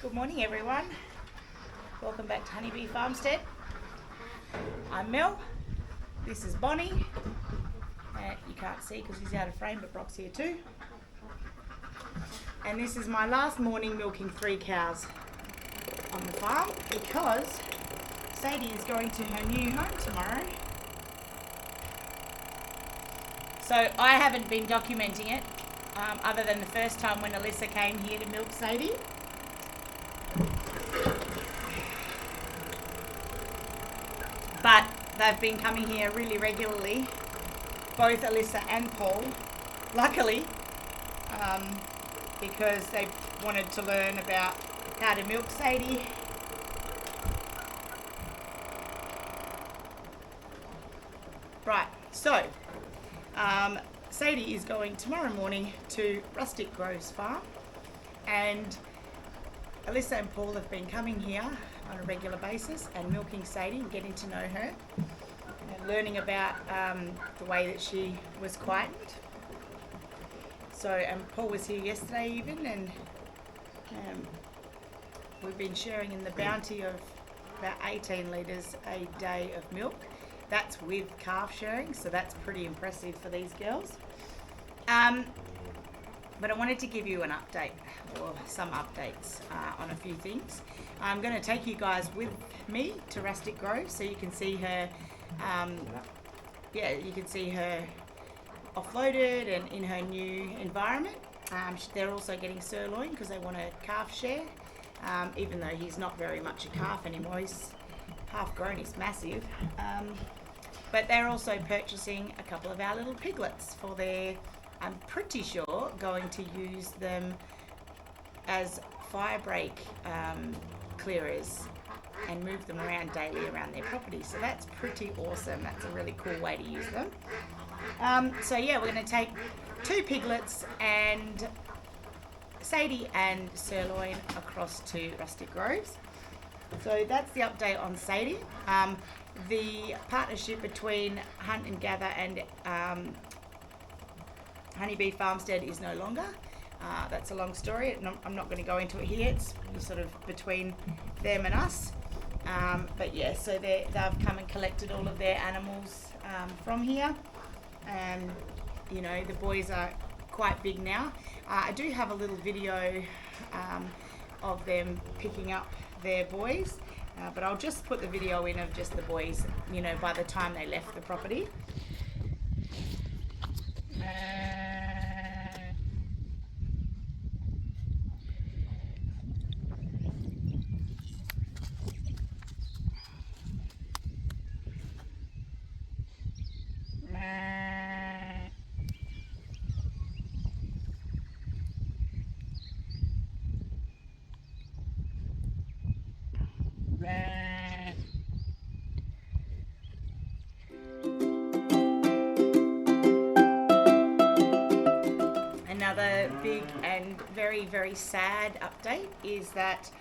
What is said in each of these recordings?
Good morning everyone, welcome back to Honeybee Farmstead. I'm Mel, this is Bonnie, you can't see because he's out of frame but Brock's here too. And this is my last morning milking 3 cows on the farm because Sadie is going to her new home tomorrow. So I haven't been documenting it other than the first time when Alyssa came here to milk Sadie. But they've been coming here really regularly, both Alyssa and Paul, luckily, because they wanted to learn about how to milk Sadie. Right, so Sadie is going tomorrow morning to Rustic Groves Farm, and Alyssa and Paul have been coming here on a regular basis and milking Sadie and getting to know her and learning about the way that she was quietened. So, and Paul was here yesterday even, and we've been sharing in the bounty of about 18 litres a day of milk. That's with calf sharing, so that's pretty impressive for these girls. But I wanted to give you an update, or some updates on a few things. I'm going to take you guys with me to Rustic Grove so you can see her, you can see her offloaded and in her new environment. They're also getting SirLoin because they want a calf share, even though he's not very much a calf anymore. He's half grown, he's massive. But they're also purchasing a couple of our little piglets for their, I'm pretty sure, going to use them as fire break clearers and move them around daily around their property. So that's pretty awesome. That's a really cool way to use them. So yeah, we're going to take 2 piglets and Sadie and SirLoin across to Rustic Groves. So that's the update on Sadie. The partnership between Hunt and Gather and Honeybee Farmstead is no longer. That's a long story. I'm not going to go into it here. It's sort of between them and us. But yeah, so they've come and collected all of their animals from here. And, you know, the boys are quite big now. I do have a little video of them picking up their boys. But I'll just put the video in of just the boys, you know, by the time they left the property. Another big and very, very sad update is that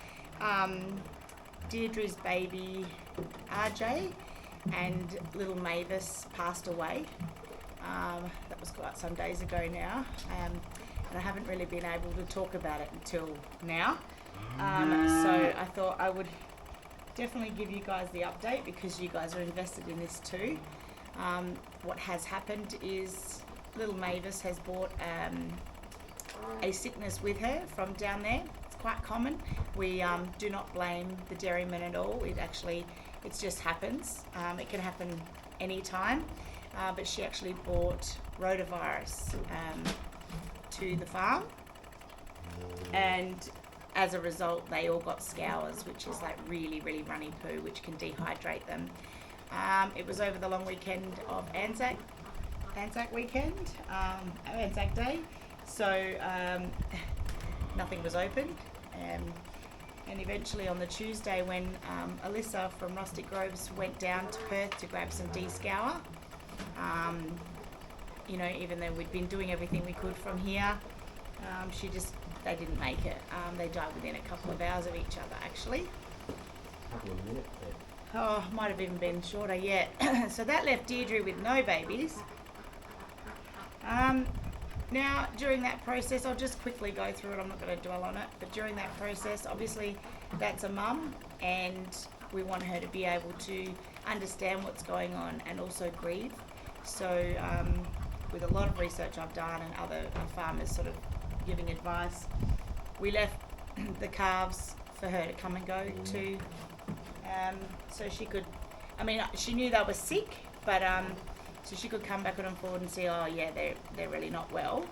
Deirdre's baby RJ and little Mavis passed away. That was quite some days ago now, and I haven't really been able to talk about it until now. So I thought I would definitely give you guys the update because you guys are invested in this too. What has happened is little Mavis has brought a sickness with her from down there. It's quite common. We do not blame the dairyman at all. It just happens. It can happen anytime. But she actually brought rotavirus to the farm, and as a result they all got scours, which is like really, really runny poo, which can dehydrate them. It was over the long weekend of Anzac weekend, Anzac Day, so nothing was open, and eventually on the Tuesday when Alyssa from Rustic Groves went down to Perth to grab some descour, you know, even though we'd been doing everything we could from here, they didn't make it. They died within a couple of hours of each other actually. A couple of minutes then. Oh, might have even been shorter yet. So that left Deirdre with no babies. Now, during that process, I'll just quickly go through it, I'm not going to dwell on it, but during that process, obviously, that's a mum, and we want her to be able to understand what's going on and also grieve. So, with a lot of research I've done and other farmers sort of giving advice, we left the calves for her to come and go to, so she could, I mean, she knew they were sick, but so she could come back on forward and see, oh yeah, they're really not well.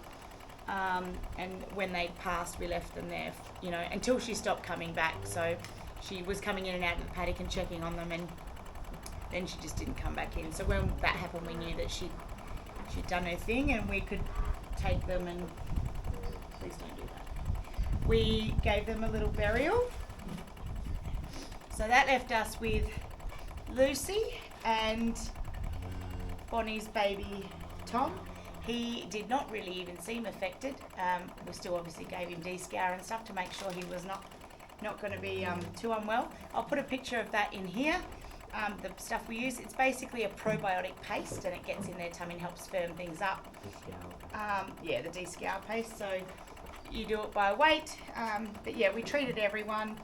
And when they passed, we left them there, you know, until she stopped coming back. So she was coming in and out of the paddock and checking on them, and then she just didn't come back in. So when that happened, we knew that she'd done her thing, and we could take them and, please don't do that. We gave them a little burial. So that left us with Lucy and Bonnie's baby Tom. He did not really even seem affected. We still obviously gave him de-scour and stuff to make sure he was not going to be too unwell. I'll put a picture of that in here. The stuff we use, it's basically a probiotic paste, and it gets in their tummy and helps firm things up. Yeah, the de-scour paste. So you do it by weight. But yeah, we treated everyone,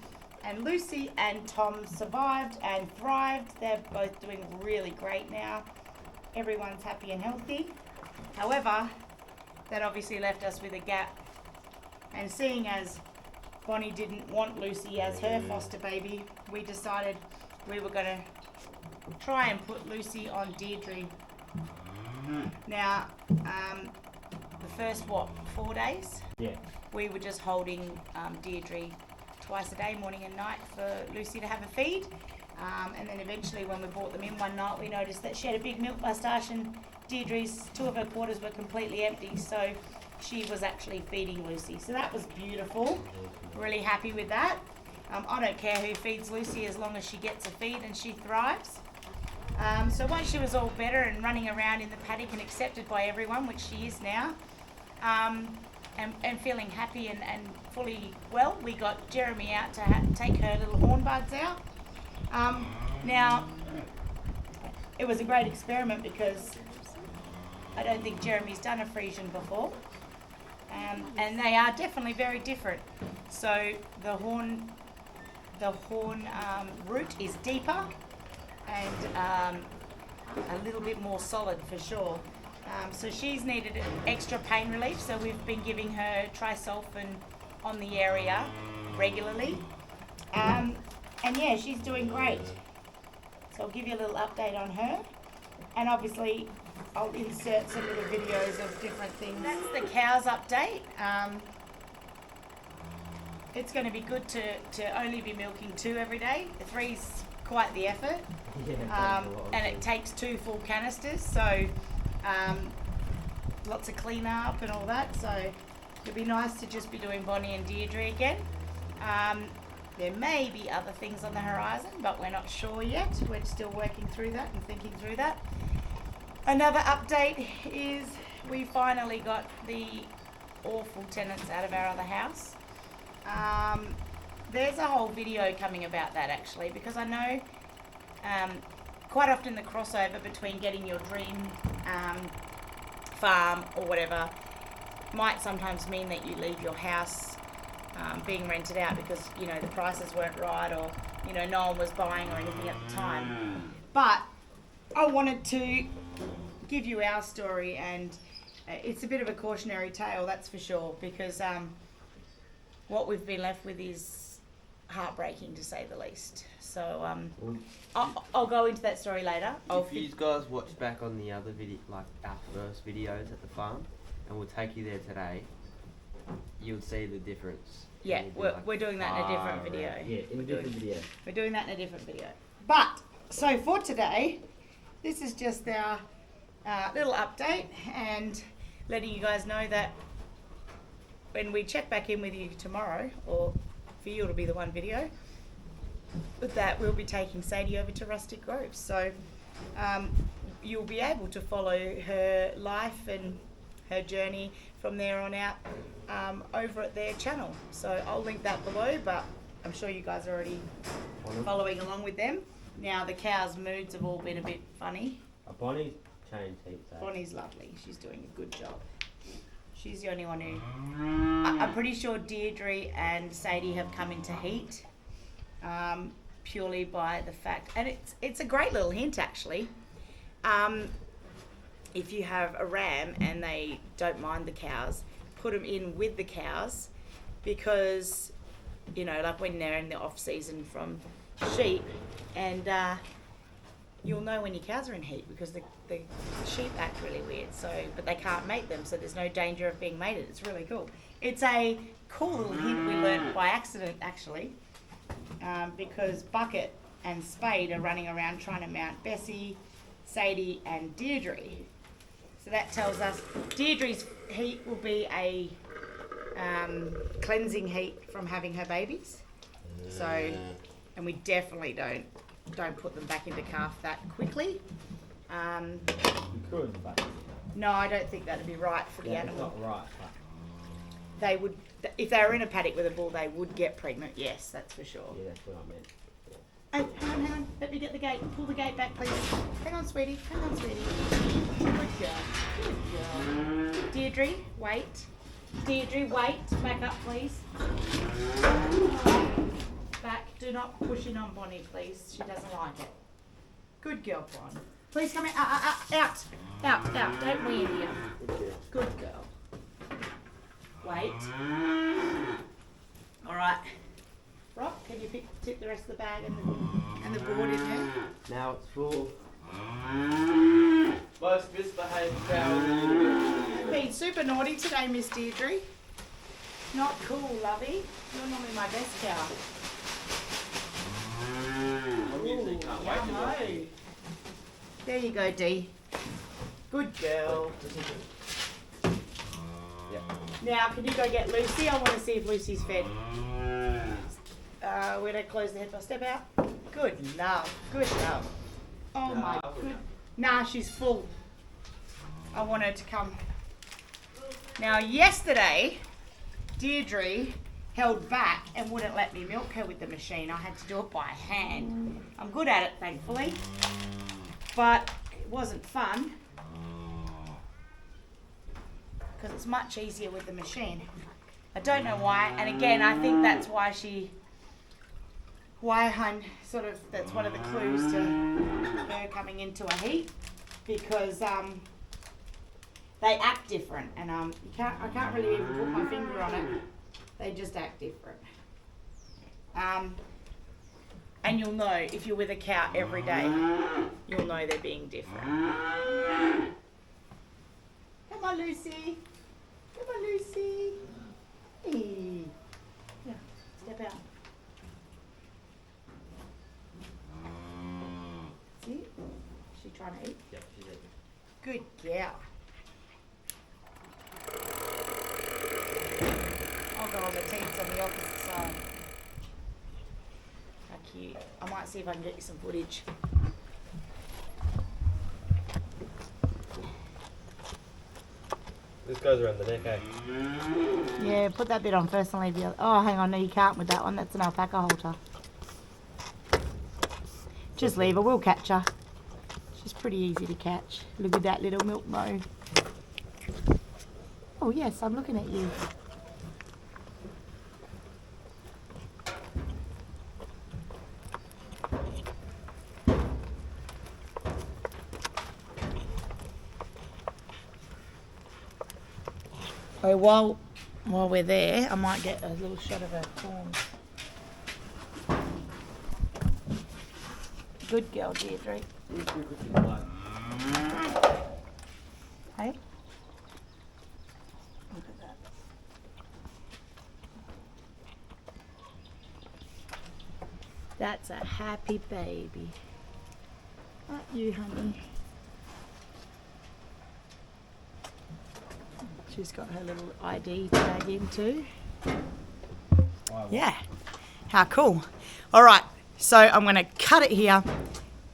and Lucy and Tom survived and thrived. They're both doing really great now. Everyone's happy and healthy. However, that obviously left us with a gap. And seeing as Bonnie didn't want Lucy as her foster baby, we decided we were going to try and put Lucy on Deirdre. Now, the first, 4 days? Yeah. We were just holding Deirdre twice a day, morning and night, for Lucy to have a feed. And then eventually when we brought them in one night, we noticed that she had a big milk moustache, and Deirdre's 2 of her quarters were completely empty. So she was actually feeding Lucy. So that was beautiful. Really happy with that. I don't care who feeds Lucy as long as she gets a feed and she thrives. So once she was all better and running around in the paddock and accepted by everyone, which she is now, and feeling happy and fully well, we got Jeremy out to take her little horn buds out. Now, it was a great experiment because I don't think Jeremy's done a Frisian before, and they are definitely very different. So the horn root is deeper and a little bit more solid for sure. So she's needed extra pain relief, so we've been giving her trisulfan on the area regularly. And yeah, she's doing great. So I'll give you a little update on her. And obviously I'll insert some little videos of different things. That's the cows update. It's going to be good to only be milking 2 every day. 3's quite the effort. Yeah, and it takes 2 full canisters, so lots of clean up and all that. So it'd be nice to just be doing Bonnie and Deirdre again. There may be other things on the horizon, but we're not sure yet. We're still working through that and thinking through that. Another update is we finally got the awful tenants out of our other house. There's a whole video coming about that actually, because I know quite often the crossover between getting your dream farm or whatever might sometimes mean that you leave your house being rented out because, you know, the prices weren't right, or, you know, no one was buying or anything at the time. But I wanted to give you our story, and it's a bit of a cautionary tale, that's for sure, because what we've been left with is heartbreaking, to say the least. So I'll go into that story later. If you guys watch back on the other video, like our first videos at the farm, and we'll take you there today, you'll see the difference. Yeah, we're doing that in a different video. Yeah, in a different video. We're doing that in a different video. But, so for today, this is just our little update, and letting you guys know that when we check back in with you tomorrow, or for you it'll be the one video, with that we'll be taking Sadie over to Rustic Groves. So you'll be able to follow her life and her journey from there on out over at their channel. So I'll link that below, but I'm sure you guys are already following along with them. Now the cows' moods have all been a bit funny. Bonnie's changed heaps. Bonnie's lovely. She's doing a good job. She's the only one who... I'm pretty sure Deirdre and Sadie have come into heat purely by the fact... And it's a great little hint, actually. If you have a ram and they don't mind the cows, put them in with the cows because, you know, like when they're in the off-season from sheep, and you'll know when your cows are in heat because the sheep act really weird, so but they can't mate them, so there's no danger of being mated. It's really cool. It's a cool little hint we learned by accident, actually, because Bucket and Spade are running around trying to mount Bessie, Sadie and Deirdre. So that tells us Deirdre's heat will be a cleansing heat from having her babies. So, and we definitely don't put them back into calf that quickly. You could, but No, I don't think that'd be right for the yeah, it's animal. not right. But They would, if they were in a paddock with a bull, they would get pregnant. Yes, that's for sure. yeah, that's what I meant. Oh, hang on. Let me get the gate. Pull the gate back, please. Hang on, sweetie. Hang on, sweetie. Good girl. Good girl. Deirdre, wait. Deirdre, wait. Back up, please. Back. Do not push in on Bonnie, please. She doesn't like it. Good girl, Bon. Please come out. Out. Out. Don't wee in here. Good girl. Wait. All right. Rob, can you tip the rest of the bag and the board in there? Now it's full. Most misbehaved cow. Been super naughty today, Miss Deirdre. Not cool, lovey. You're normally my best cow. Yummo. There you go, Dee. Good girl. Yep. Now, can you go get Lucy? I want to see if Lucy's fed. We're going to close the head by step out. Good love. Good love. Oh my good. Nah, she's full. I want her to come. Now, yesterday, Deirdre held back and wouldn't let me milk her with the machine. I had to do it by hand. I'm good at it, thankfully. But it wasn't fun. Because it's much easier with the machine. I don't know why. And again, I think that's why I'm sort of, that's one of the clues to her coming into a heat, because they act different, and I can't really even put my finger on it. They just act different. And you'll know if you're with a cow every day, you'll know they're being different. Come on, Lucy. Come on, Lucy. Hey. Yeah, step out. See? Is she trying to eat? Yep, she's eating. Good girl. I'll go on the teats on the opposite side. How cute. I might see if I can get you some footage. This goes around the neck, eh? Yeah, put that bit on first and leave the other. Oh, hang on, no, you can't with that one. That's an alpaca halter. Just leave her, we'll catch her. She's pretty easy to catch. Look at that little milk mo. Oh yes, I'm looking at you. Oh, while we're there, I might get a little shot of her corns. Good girl, Deirdre. Hey? Look at that. That's a happy baby. Aren't you, honey? She's got her little ID tag in too. Yeah. How cool. All right. So I'm going to cut it here.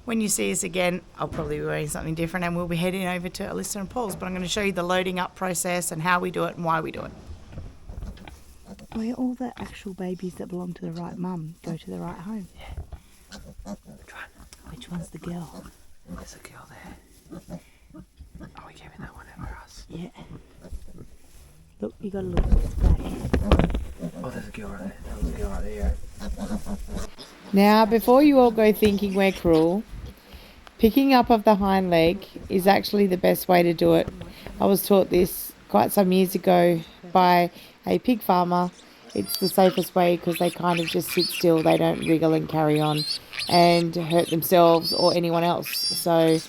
When you see us again, I'll probably be wearing something different and we'll be heading over to Alyssa and Paul's, but I'm going to show you the loading up process and how we do it and why we do it. Where all the actual babies that belong to the right mum go to the right home. Yeah. Which one? Which one's the girl? There's a girl there. Are we giving that one over us? Yeah. Look, you got to look back. Oh, there's a girl right there. That was a girl right there. Now, before you all go thinking we're cruel, picking up of the hind leg is actually the best way to do it. I was taught this quite some years ago by a pig farmer. It's the safest way because they kind of just sit still. They don't wriggle and carry on and hurt themselves or anyone else. So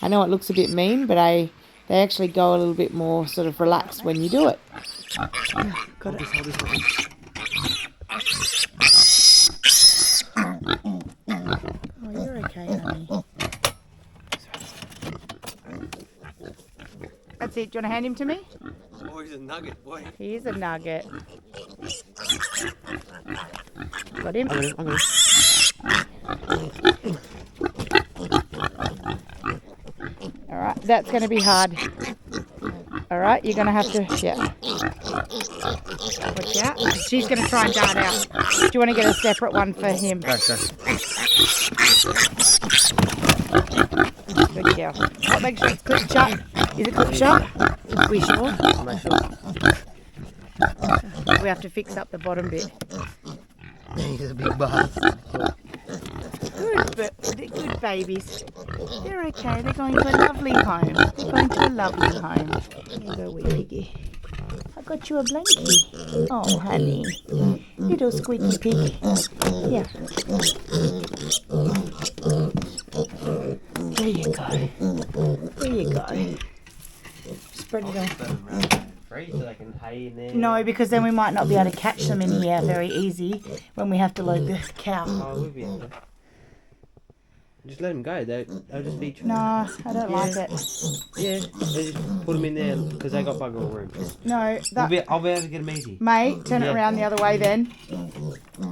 I know it looks a bit mean, but they actually go a little bit more sort of relaxed when you do it. Got it. Oh, you're okay, honey. That's it. Do you want to hand him to me? Oh, he's a nugget, boy. He is a nugget. Got him? I'm gonna. Alright, that's going to be hard. Alright, you're going to have to, yeah. Watch out. She's going to try and dart out. Do you want to get a separate one for him? Go. Good girl. Oh, make sure it's clipped shut. Is it clipped shut? We sure? We have to fix up the bottom bit. He's a big buzz. Good, but they're good babies. They're okay. They're going to a lovely home. They're going to a lovely home. Here you go, wee piggy. I got you a blankie. Oh, honey. Little squeaky pig. Yeah. There you go. There you go. Spread it out. Free so they can hay in there. No, because then we might not be able to catch them in here very easy when we have to load the cow. Oh, we'll be able to. Just let them go. They'll just be. No, I don't like it. Yeah, they just put them in there because they got bugger all room. No, that. I'll be able to get them easy. Mate, turn it around the other way then.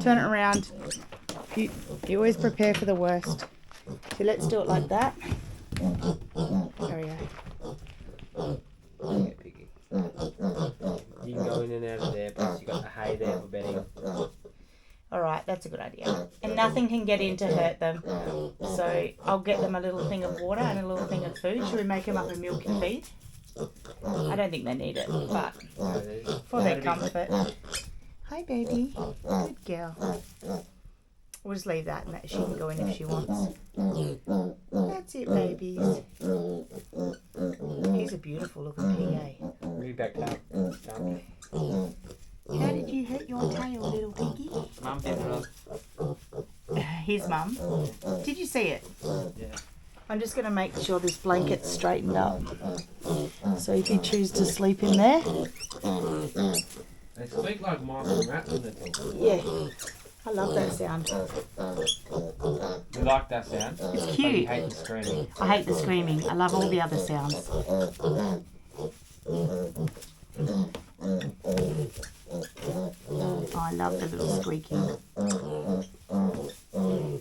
Turn it around. You always prepare for the worst. So let's do it like that. There we go. Yeah, piggy. You can go in and out of there, plus you got the hay there for bedding. Alright, that's a good idea. And nothing can get in to hurt them. So I'll get them a little thing of water and a little thing of food. Should we make them up a milk and feed? I don't think they need it, but for their comfort. Hi, baby. Good girl. We'll just leave that and that she can go in if she wants. That's it, babies. He's a beautiful looking pig, eh? Move back up. How did you hurt your tail, little piggy? Mum did it. His mum. Did you see it? Yeah. I'm just going to make sure this blanket's straightened up. So if you choose to sleep in there. They squeak like mice and rats when they talk. Yeah. I love that sound. You like that sound? It's But cute. you hate the screaming. I hate the screaming. I love all the other sounds. Oh, I love the little squeaking.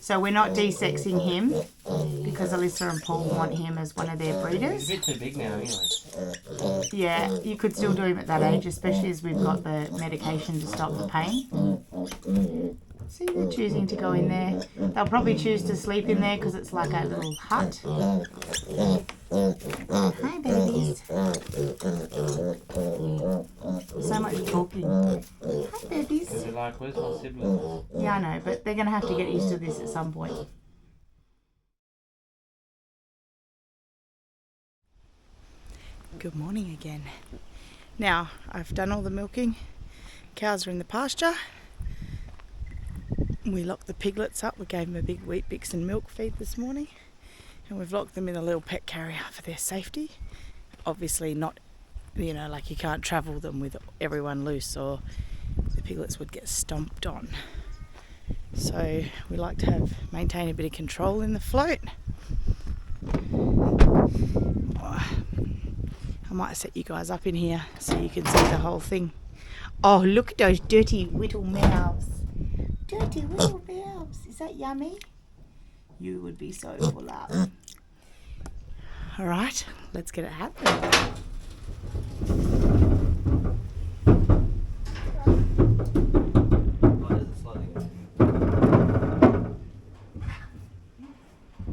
So we're not de-sexing him because Alyssa and Paul want him as one of their He's breeders. a bit too big now anyway. Yeah, you could still do him at that age, especially as we've got the medication to stop the pain. See, they're choosing to go in there. They'll probably choose to sleep in there because it's like a little hut. Hi, babies. So much talking. Hi, babies. Is it like, where's my siblings? Yeah, I know, but they're going to have to get used to this at some point. Good morning again. Now, I've done all the milking. Cows are in the pasture. We locked the piglets up. We gave them a big Wheat Bix and milk feed this morning. And we've locked them in a little pet carrier for their safety. Obviously not, you know, like you can't travel them with everyone loose or the piglets would get stomped on. So we like to maintain a bit of control in the float. I might set you guys up in here so you can see the whole thing. Oh, look at those dirty little mouths. Dirty little mouths. Is that yummy? You would be so full up. All right, let's get it happening.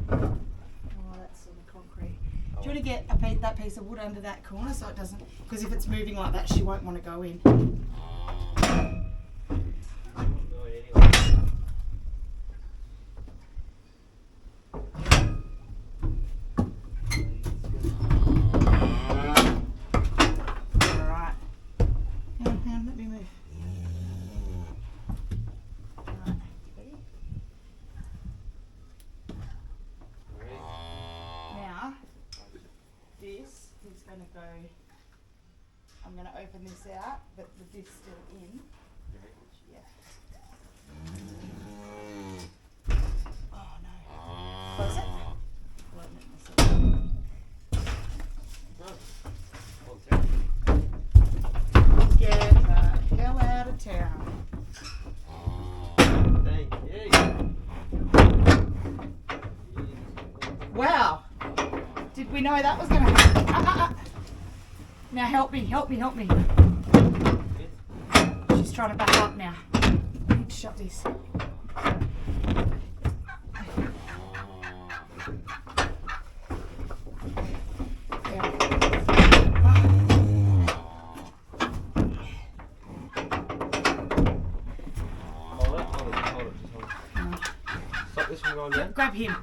Oh, that's sort of concrete. Do you want to get that piece of wood under that corner so it doesn't, because if it's moving like that, she won't want to go in. Alright. Hang on, let me move. Alright, ready? Now, this is going to go, I'm going to open this out, but with this still in. Yeah. Oh no. Close it. Get the hell out of town. Thank you. Wow. Did we know that was going to happen? Now help me. She's trying to back up now. I need to shut this. Hold it. Stop this from going down. Grab him.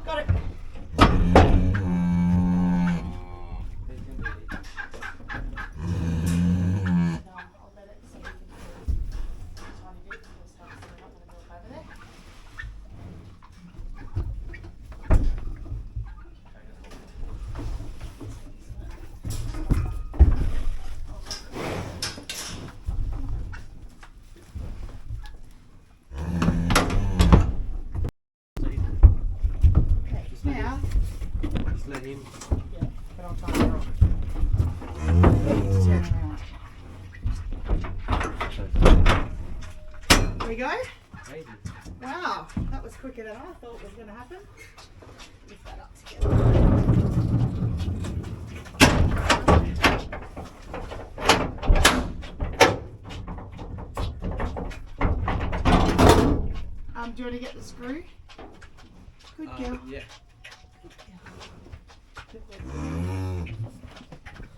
Got it. I'll let it so we can do a tiny bit and we'll start setting up and then we'll go over there. Okay, now, Just let him. yeah, but I'll tie her off. Turn around. There we go. Crazy. Wow, that was quicker than I thought was going to happen. Lift that up together. Do you want to get the screw? Good girl. Yeah.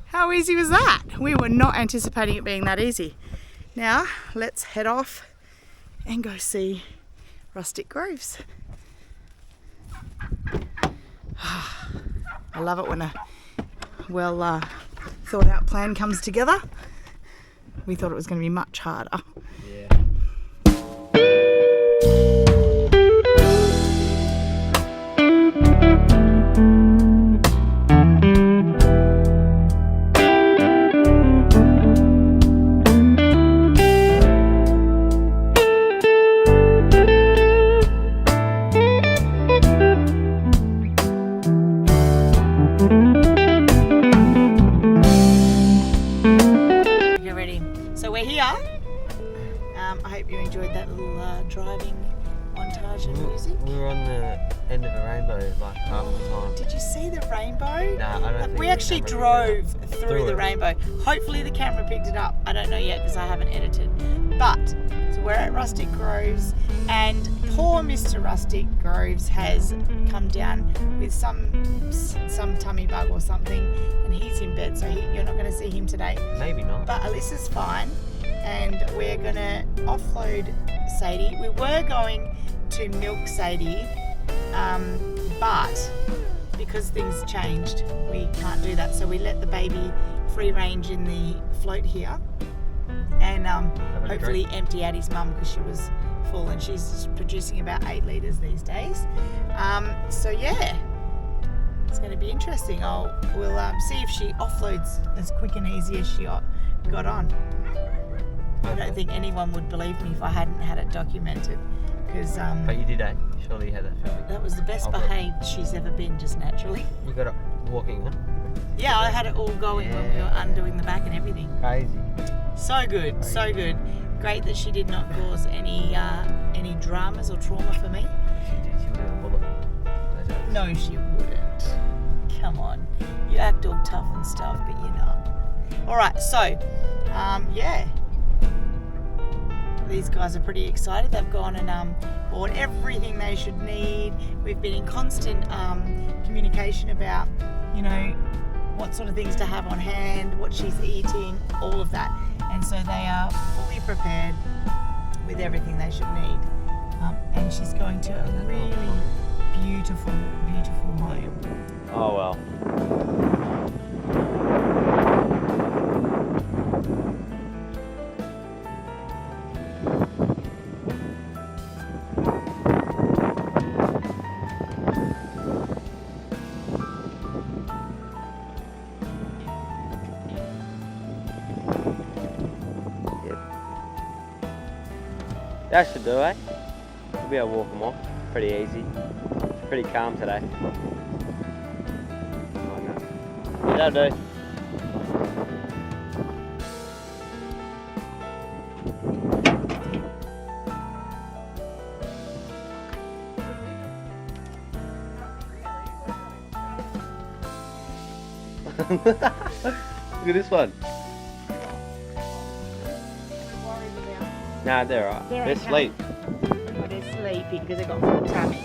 How easy was that? We were not anticipating it being that easy. Now, let's head off and go see Rustic Groves. I love it when a well thought out plan comes together. We thought it was going to be much harder. Yeah. I hope you enjoyed that little driving montage and music. We were on the end of a rainbow like half the time. Did you see the rainbow? Nah, I don't think We the actually camera drove picked it through Through the it. rainbow. Hopefully the camera picked it up. I don't know yet because I haven't edited. But so we're at Rustic Groves, and poor Mr. Rustic Groves has come down with some tummy bug or something, and he's in bed, so you're not going to see him today. Maybe not. But Alyssa's fine, and we're going to offload Sadie. We were going to milk Sadie, but because things changed, we can't do that. So we let the baby free range in the float here, and hopefully empty out his mum because she was full, and she's producing about 8 litres these days. So yeah, it's going to be interesting. We'll see if she offloads as quick and easy as she got on. I don't think anyone would believe me if I hadn't had it documented, because But you did, eh? Surely you had that filming. that was the best I'll put- behaved she's ever been, just naturally. You got it walking on. Yeah, I had it all going when we were undoing the back and everything. Crazy. So good, so good. Great that she did not cause any dramas or trauma for me. She did. She would have a bullet. No jokes. No, she wouldn't. Come on, you act all tough and stuff, but you're not. All right, so yeah. these guys are pretty excited. They've gone and bought everything they should need. We've been in constant communication about, you know, what sort of things to have on hand, what she's eating, all of that. And so they are fully prepared with everything they should need. And she's going to a really beautiful, beautiful home. Oh well. That should do, eh? We'll be able to walk them off. Pretty easy. It's pretty calm today. Oh no. Yeah, that'll do. Look at this one. Nah, they're alright. They're asleep. Oh, they're sleeping because they've got full tummies.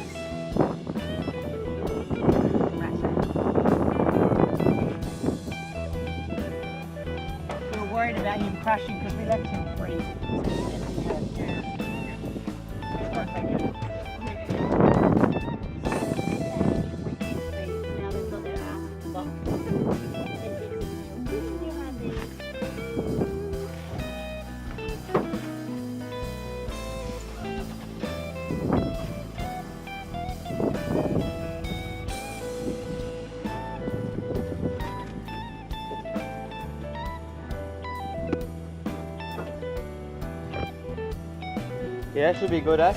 We were worried about him crashing because we left him free. Yeah, should be good, eh?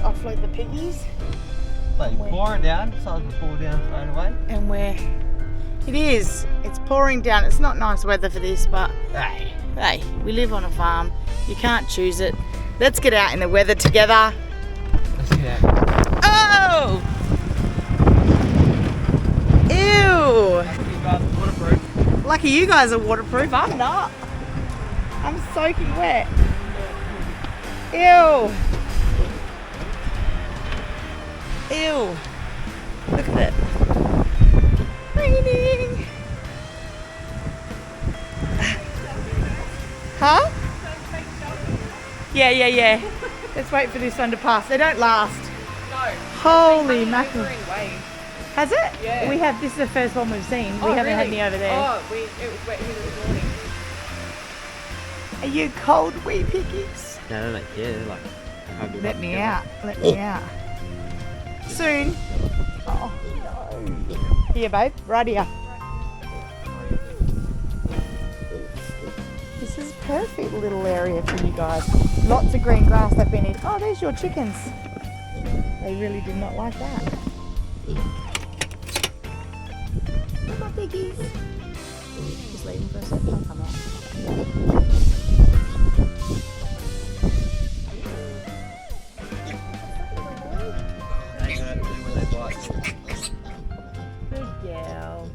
Offload the piggies. Like pouring down, so it's pour down straight away. And it's pouring down. It's not nice weather for this, but hey, we live on a farm. You can't choose it. Let's get out in the weather together. Let's get out. Oh! Ew! Lucky you guys are waterproof. I'm not. I'm soaking wet. Ew! Ew! Look at it. Raining! Huh? Yeah. Let's wait for this one to pass. They don't last. No. Holy mackerel. Wave. Has it? Yeah. This is the first one we've seen. We haven't had any over there. Oh, it was wet here this morning. Are you cold, wee piggies? No, they're like, yeah, they're like. Let me out. Let me out. Soon. Oh, no. Here, babe. Right here. This is a perfect little area for you guys. Lots of green grass they've been eating. Oh, there's your chickens. They really did not like that. Come on, piggies. Just leave them for a second. I'll come out. Good girl.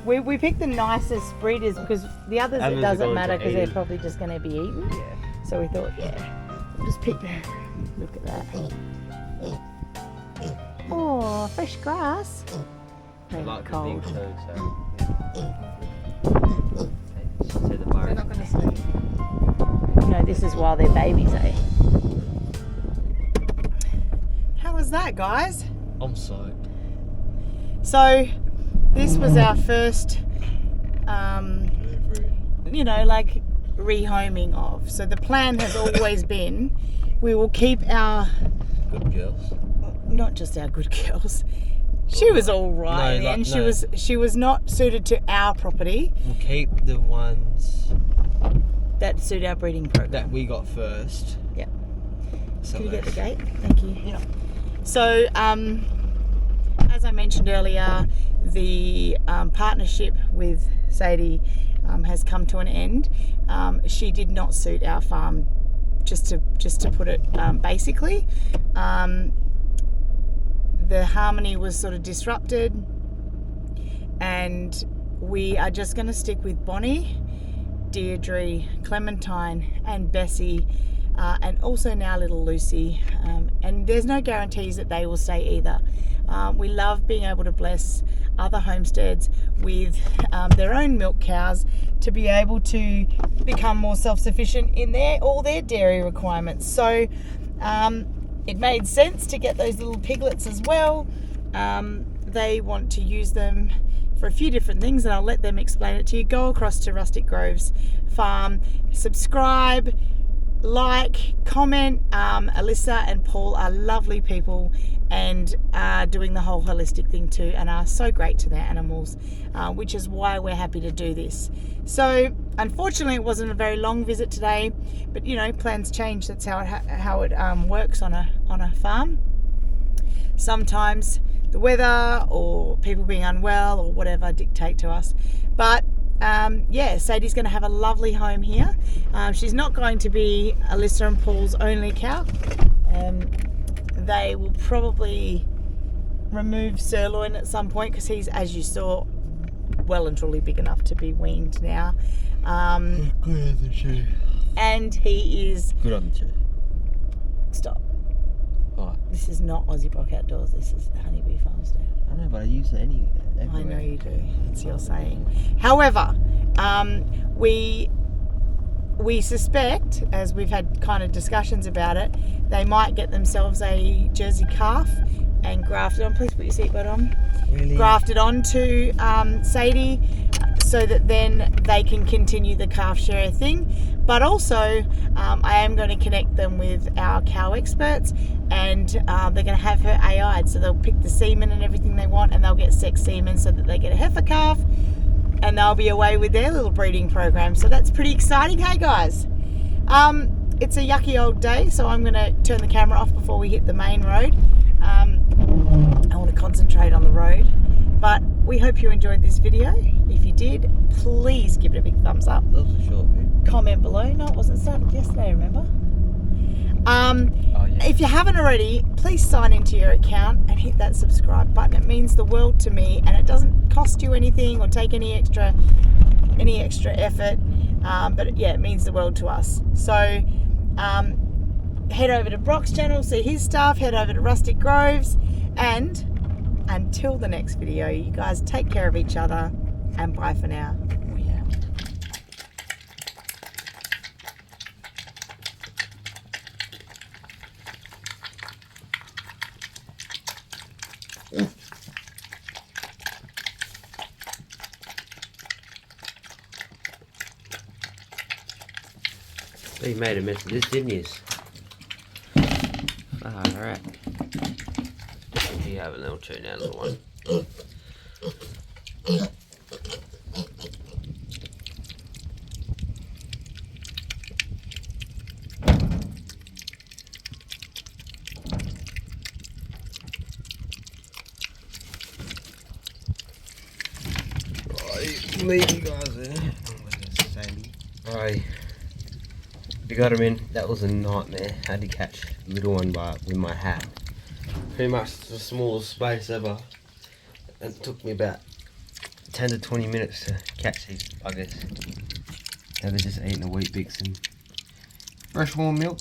We picked the nicest breeders because the others it doesn't matter because they're probably just going to be eaten. Yeah. So we thought, we'll just pick them. Look at that. Oh, fresh grass. I like the big too, so. So the They're virus. not going to sleep. No, this is while they're babies, eh? How was that, guys? I'm psyched. So, this was our first, like rehoming of. So the plan has always been, we will keep our, Good girls. not just our good girls. She was all right, No, and no. she was not suited to our property We'll keep the ones that suit our breeding program. that we got first. Yeah. So Can you get the those. gate? Thank you. Yeah. So, as I mentioned earlier, the partnership with Sadie has come to an end. She did not suit our farm, just to put it basically. The harmony was sort of disrupted, and we are just going to stick with Bonnie, Deirdre, Clementine, and Bessie. And also now little Lucy, and there's no guarantees that they will stay either. We love being able to bless other homesteads with their own milk cows to be able to become more self-sufficient in all their dairy requirements. So it made sense to get those little piglets as well. They want to use them for a few different things, and I'll let them explain it to you. Go across to Rustic Groves Farm, subscribe, like, comment. Alyssa and Paul are lovely people and are doing the whole holistic thing too, and are so great to their animals, which is why we're happy to do this. So unfortunately it wasn't a very long visit today, but you know, plans change. That's how it works on a farm. Sometimes the weather or people being unwell or whatever dictate to us, but yeah, Sadie's going to have a lovely home here. She's not going to be Alyssa and Paul's only cow. They will probably remove SirLoin at some point because he's, as you saw, well and truly big enough to be weaned now. Good on the shoe. And he is... Good on the shoe. Stop. Oh, This is not Aussie Brock Outdoors. This is Honeybee Farmstead. I know, but I use it everywhere. I know you do. It's your saying. However, we suspect, as we've had kind of discussions about it, they might get themselves a Jersey calf and graft it on. Please put your seatbelt on. Really? Graft it onto Sadie, so that then they can continue the calf share thing. But also, I am going to connect them with our cow experts, and they're going to have her AI'd, so they'll pick the semen and everything they want, and they'll get sex semen so that they get a heifer calf, and they'll be away with their little breeding program. So that's pretty exciting, hey guys? It's a yucky old day, so I'm going to turn the camera off before we hit the main road. I want to concentrate on the road, but we hope you enjoyed this video. If you did, please give it a big thumbs up. That was a short video. Comment below. No, it wasn't started yesterday, remember? Oh, yeah. If you haven't already, please sign into your account and hit that subscribe button. It means the world to me, and it doesn't cost you anything or take any extra effort, but yeah, it means the world to us. So head over to Brock's channel, see his stuff, head over to Rustic Groves, and until the next video, you guys take care of each other, and bye for now. Oh, yeah. So you made a mess of this, didn't you? Alright. You have a little chew now, little one. Right, leave you guys there. Sandy. Alright. We got him in. That was a nightmare. I had to catch the little one with my hat. Pretty much the smallest space ever. It took me about 10 to 20 minutes to catch these buggers. Now they're just eating the wheat bix and fresh warm milk.